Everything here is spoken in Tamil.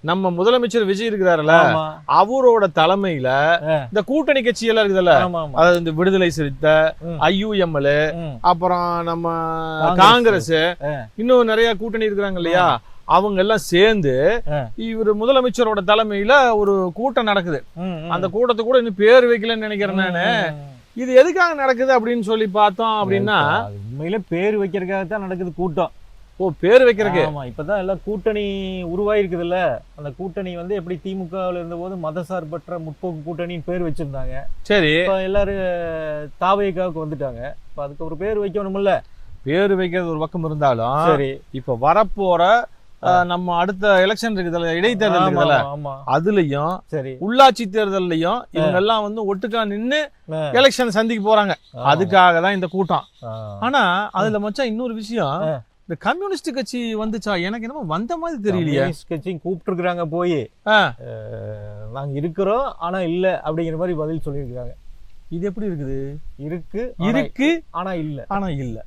நம்ம முதலமைச்சர் விஜய் இருக்கிறாருல, ஆமா. அவரோட தலைமையில இந்த கூட்டணி கட்சி எல்லாம் இருக்குதுல்ல, ஆமா, ஆமா. அதாவது இந்த விடுதலை சிறுத்தை, IUML, அப்புறம் நம்ம காங்கிரஸ், இன்னும் நிறைய கூட்டணி இருக்கிறாங்க இல்லையா, அவங்க எல்லாம் சேர்ந்து இவர் முதலமைச்சரோட தலைமையில ஒரு கூட்டம் நடக்குது. அந்த கூட்டத்துக்கு கூட இன்னும் பேர் வைக்கலன்னு நினைக்கிறேன் நானு. இது எதுக்காக நடக்குது அப்படின்னு சொல்லி பார்த்தோம் அப்படின்னா, உண்மையில பேர் வைக்கிறதுக்காக தான் நடக்குது கூட்டம். ஓ, பேர் வைக்கிறதுக்கு. ஆமா, இப்பதான் எல்லாம் கூட்டணி உருவாயிருக்குதுல்ல. அந்த கூட்டணி வந்து எப்படி திமுகவில் இருந்த போது மதசார்பற்ற முற்போக்கு கூட்டணின்னு பேர் வச்சிருந்தாங்க. சரி, இப்ப எல்லாரும் தாவேக்காவுக்கு வந்துட்டாங்க. இப்ப அதுக்கு ஒரு பேர் வைக்கணும்ல. பேர் வைக்கிறது ஒரு பக்கம் இருந்தாலும், சரி, இப்ப வரப்போற நம்ம அடுத்த எலெக்ஷன் இருக்குதுல்ல, இடைத்தேர்தல் இருக்குதுல்ல, அதுலயும் சரி உள்ளாட்சி தேர்தல்லையும் இவங்க எல்லாம் வந்து ஒட்டுக்கா நின்னு எலெக்ஷன் சந்திக்க போறாங்க. அதுக்காக தான் இந்த கூட்டம். ஆனா அதுல மச்சான் இன்னொரு விஷயம், இந்த கம்யூனிஸ்ட் கட்சி வந்துச்சா, எனக்கு என்னமோ வந்த மாதிரி தெரியலையே. கட்சியும் கூப்பிட்டு இருக்காங்க, போய் நாங்க இருக்கிறோம் ஆனா இல்ல அப்படிங்கிற மாதிரி பதில் சொல்லியிருக்காங்க. இது எப்படி இருக்குது? இருக்கு இருக்கு ஆனா இல்ல.